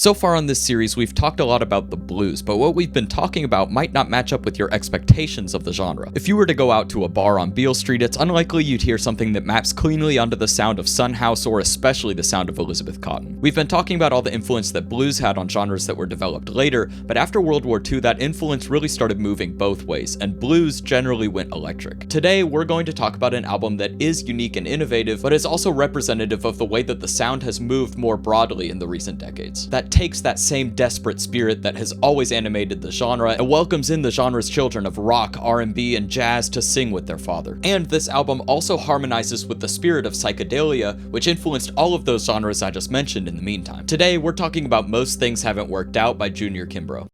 So far on this series, we've talked a lot about the blues, but what we've been talking about might not match up with your expectations of the genre. If you were to go out to a bar on Beale Street, it's unlikely you'd hear something that maps cleanly onto the sound of Son House or especially the sound of Elizabeth Cotten. We've been talking about all the influence that blues had on genres that were developed later, but after World War II, that influence really started moving both ways, and blues generally went electric. Today, we're going to talk about an album that is unique and innovative, but is also representative of the way that the sound has moved more broadly in the recent decades. That takes that same desperate spirit that has always animated the genre and welcomes in the genre's children of rock, R&B, and jazz to sing with their father. And this album also harmonizes with the spirit of psychedelia, which influenced all of those genres I just mentioned in the meantime. Today, we're talking about Most Things Haven't Worked Out by Junior Kimbrough.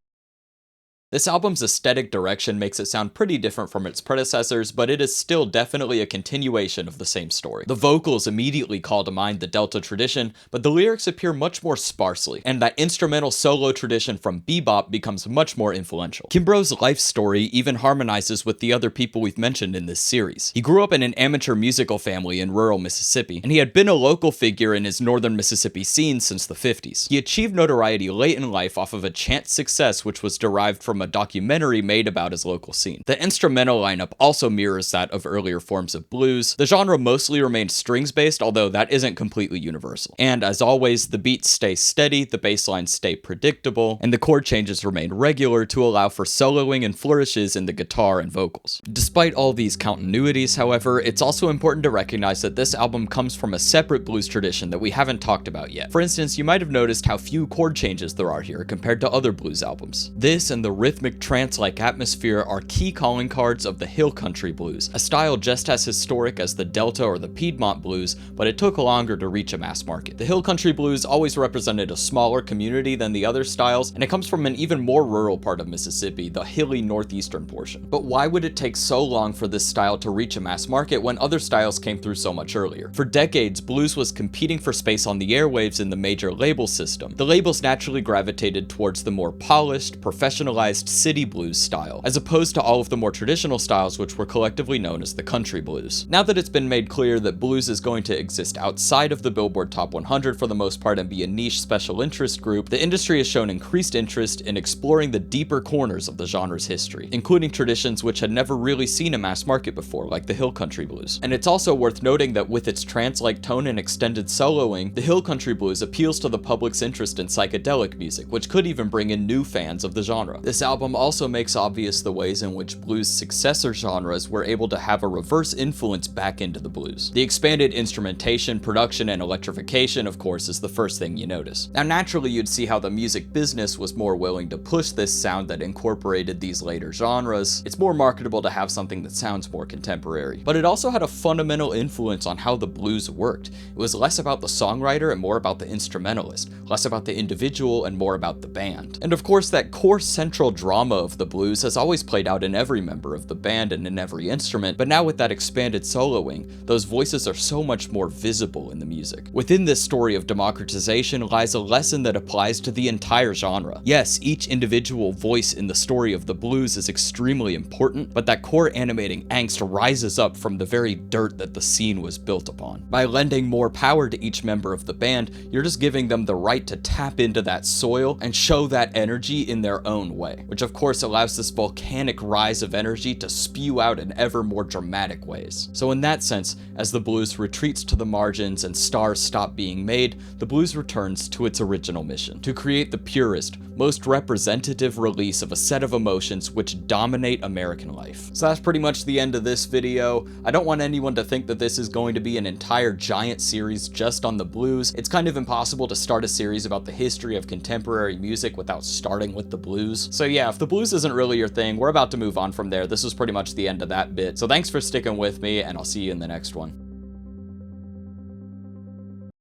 This album's aesthetic direction makes it sound pretty different from its predecessors, but it is still definitely a continuation of the same story. The vocals immediately call to mind the Delta tradition, but the lyrics appear much more sparsely, and that instrumental solo tradition from bebop becomes much more influential. Kimbrough's life story even harmonizes with the other people we've mentioned in this series. He grew up in an amateur musical family in rural Mississippi, and he had been a local figure in his northern Mississippi scene since the 50s. He achieved notoriety late in life off of a chance success which was derived from a documentary made about his local scene. The instrumental lineup also mirrors that of earlier forms of blues. The genre mostly remained strings-based, although that isn't completely universal. And as always, the beats stay steady, the bass lines stay predictable, and the chord changes remain regular to allow for soloing and flourishes in the guitar and vocals. Despite all these continuities, however, it's also important to recognize that this album comes from a separate blues tradition that we haven't talked about yet. For instance, you might have noticed how few chord changes there are here compared to other blues albums. This and the rhythmic trance-like atmosphere are key calling cards of the hill country blues, a style just as historic as the Delta or the Piedmont blues, but it took longer to reach a mass market. The hill country blues always represented a smaller community than the other styles, and it comes from an even more rural part of Mississippi, the hilly northeastern portion. But why would it take so long for this style to reach a mass market when other styles came through so much earlier? For decades, blues was competing for space on the airwaves in the major label system. The labels naturally gravitated towards the more polished, professionalized city blues style, as opposed to all of the more traditional styles which were collectively known as the country blues. Now that it's been made clear that blues is going to exist outside of the Billboard Top 100 for the most part and be a niche special interest group, the industry has shown increased interest in exploring the deeper corners of the genre's history, including traditions which had never really seen a mass market before, like the hill country blues. And it's also worth noting that with its trance-like tone and extended soloing, the hill country blues appeals to the public's interest in psychedelic music, which could even bring in new fans of the genre. This album also makes obvious the ways in which blues' successor genres were able to have a reverse influence back into the blues. The expanded instrumentation, production, and electrification, of course, is the first thing you notice. Now, naturally, you'd see how the music business was more willing to push this sound that incorporated these later genres. It's more marketable to have something that sounds more contemporary. But it also had a fundamental influence on how the blues worked. It was less about the songwriter and more about the instrumentalist, less about the individual and more about the band. And of course, that core central drama of the blues has always played out in every member of the band and in every instrument, but now with that expanded soloing, those voices are so much more visible in the music. Within this story of democratization lies a lesson that applies to the entire genre. Yes, each individual voice in the story of the blues is extremely important, but that core animating angst rises up from the very dirt that the scene was built upon. By lending more power to each member of the band, you're just giving them the right to tap into that soil and show that energy in their own way, which of course allows this volcanic rise of energy to spew out in ever more dramatic ways. So in that sense, as the blues retreats to the margins and stars stop being made, the blues returns to its original mission, to create the purest, most representative release of a set of emotions which dominate American life. So that's pretty much the end of this video. I don't want anyone to think that this is going to be an entire giant series just on the blues. It's kind of impossible to start a series about the history of contemporary music without starting with the blues. So yeah, if the blues isn't really your thing, we're about to move on from there. This was pretty much the end of that bit. So thanks for sticking with me, and I'll see you in the next one.